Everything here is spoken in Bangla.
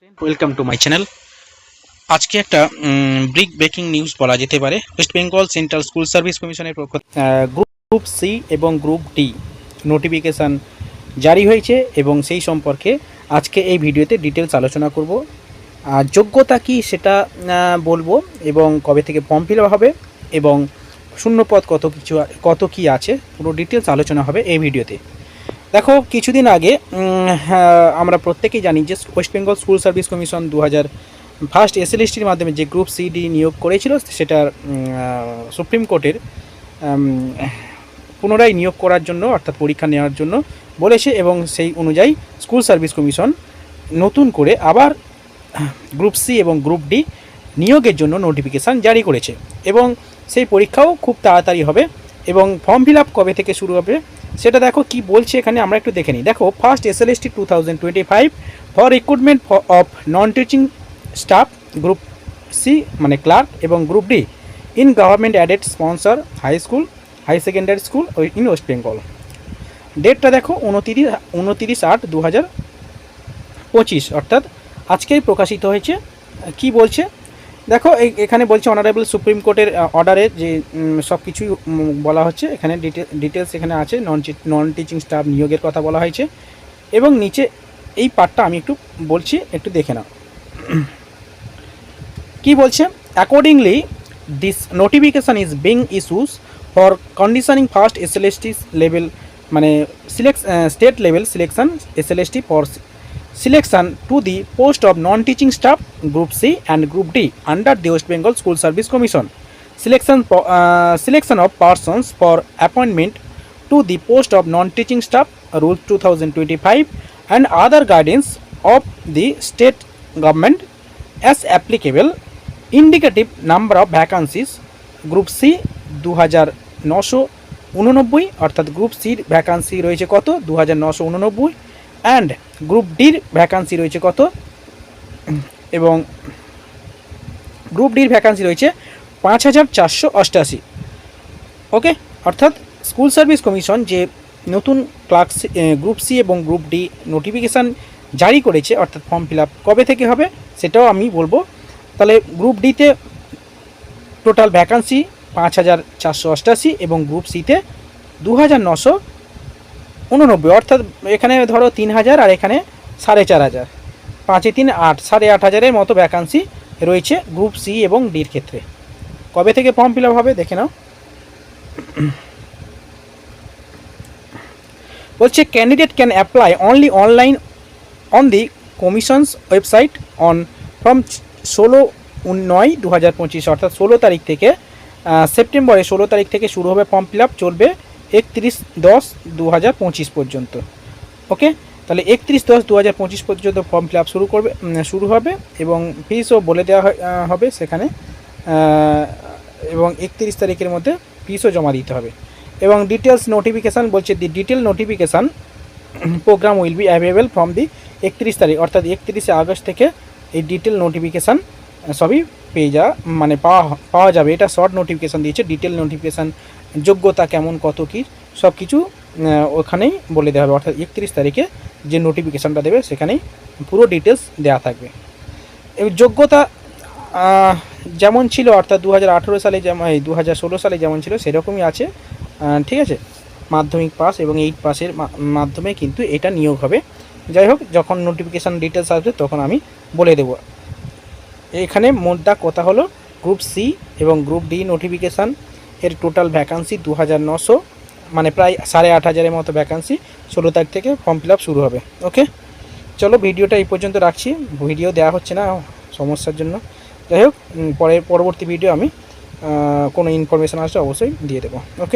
Welcome to my channel. আজকে একটা ব্রিক ব্রেকিং নিউজ বলা যেতে পারে। West Bengal central school service কমিশনের পক্ষ গ্রুপ সি এবং গ্রুপ ডি নোটিফিকেশান জারি হয়েছে এবং সেই সম্পর্কে আজকে এই ভিডিওতে ডিটেলস আলোচনা করব। যোগ্যতা কি সেটা বলবো এবং কবে থেকে ফর্ম ফিল আপ হবে এবং শূন্যপদ কত কি আছে পুরো ডিটেলস আলোচনা হবে এই ভিডিওতে। দেখো, কিছুদিন আগে আমরা প্রত্যেকেই জানি যে West Bengal school service commission 2001 এসএলএসটির মাধ্যমে যে গ্রুপ সিডি নিয়োগ করেছিল সেটার সুপ্রিম কোর্টের পুনরায় নিয়োগ করার জন্য অর্থাৎ পরীক্ষা নেওয়ার জন্য বলেছে এবং সেই অনুযায়ী স্কুল সার্ভিস কমিশন নতুন করে আবার গ্রুপ সি এবং গ্রুপ ডি নিয়োগের জন্য নোটিফিকেশান জারি করেছে এবং সেই পরীক্ষাও খুব তাড়াতাড়ি হবে এবং ফর্ম ফিল আপ কবে থেকে শুরু হবে সেটা দেখো কি বলছে এখানে আমরা একটু দেখে নিই। দেখো, first SLST 2025 for recruitment of non teaching staff group C মানে ক্লার্ক এবং group D in government aided sponsor high school high secondary school in West Bengal. ডেটটা দেখো 29/8/2025 অর্থাৎ আজকেই প্রকাশিত হয়েছে। কি বলছে দেখো, এখানে বলছে অনারেবল সুপ্রিম কোর্টের অর্ডারে যে সব কিছুই বলা হচ্ছে এখানে ডিটেলস এখানে আছে। নন টিচিং স্টাফ নিয়োগের কথা বলা হয়েছে এবং নিচে এই পার্টটা আমি একটু বলছি, একটু দেখে নাও কি বলছে। Accordingly this notification is being issues for conditioning first SLST level মানে state level selection SLST for selection to the post of non-teaching staff group C and group D under the West Bengal School Service Commission. Selection of persons for appointment to the post of non-teaching staff rules 2025 and other guidance of the state government as applicable. Indicative number of vacancies group C 2989 অর্থাৎ গ্রুপ সির ভ্যাকান্সি রয়েছে কত 2989 অ্যান্ড গ্রুপ ডির ভ্যাকান্সি রয়েছে কত এবং গ্রুপ ডির ভ্যাকান্সি রয়েছে 5488। ওকে, অর্থাৎ স্কুল সার্ভিস কমিশন যে নতুন ক্লার্ক গ্রুপ সি এবং গ্রুপ ডি নোটিফিকেশান জারি করেছে অর্থাৎ ফর্ম ফিল আপ কবে থেকে হবে সেটাও আমি বলবো। তাহলে গ্রুপ ডিতে টোটাল ভ্যাকান্সি 5488 এবং গ্রুপ সিতে 2989 অর্থাৎ এখানে ধরো 3000 আর এখানে 4500, 5 3 8 8500 মতো ভ্যাকান্সি রয়েছে গ্রুপ সি এবং ডির ক্ষেত্রে। কবে থেকে ফর্ম ফিল আপ হবে দেখে নাও। বলছে candidate can apply only online on the commission's website on from 16/9/2025 অর্থাৎ 16 তারিখ থেকে সেপ্টেম্বরের 16 তারিখ থেকে শুরু হবে ফর্ম ফিল আপ, চলবে 31/10/2025 পর্যন্ত। ওকে, তাহলে 31/10/2025 পর্যন্ত ফর্ম ফিল আপ শুরু হবে এবং ফিসও বলে দেওয়া হবে সেখানে এবং 31 তারিখের মধ্যে ফিসও জমা দিতে হবে এবং ডিটেলস নোটিফিকেশান বলছে the detail notification programme will be available from the 31 তারিখ অর্থাৎ 31শে আগস্ট থেকে এই ডিটেল নোটিফিকেশান সবই পাওয়া যাবে। এটা শর্ট নোটিফিকেশান দিয়েছে, ডিটেল নোটিফিকেশান যোগ্যতা কেমন কত কী সব কিছু ওখানেই বলে দেওয়া হবে অর্থাৎ 31 তারিখে যে নোটিফিকেশানটা দেবে সেখানেই পুরো ডিটেলস দেওয়া থাকবে। এই যোগ্যতা যেমন ছিল অর্থাৎ 2018 সালে যেমন 2016 সালে যেমন ছিল সেরকমই আছে, ঠিক আছে। মাধ্যমিক পাস এবং 8 পাসের মাধ্যমে কিন্তু এটা নিয়োগ হবে। যাই হোক, যখন নোটিফিকেশান ডিটেলস আসবে তখন আমি বলে দেব। এখানে মোদ্দা কথা হলো গ্রুপ সি এবং গ্রুপ ডি নোটিফিকেশান এর টোটাল ভ্যাকান্সি 2900 মানে প্রায় 8500 মতো ভ্যাকান্সি। 16 তারিখ থেকে ফর্ম ফিল আপ শুরু হবে। ওকে, চলো ভিডিওটা এই পর্যন্ত রাখছি, ভিডিও দেওয়া হচ্ছে না সমস্যার জন্য। যাই হোক, পরবর্তী ভিডিও আমি কোনো ইনফরমেশান আসলে অবশ্যই দিয়ে দেবো। ওকে।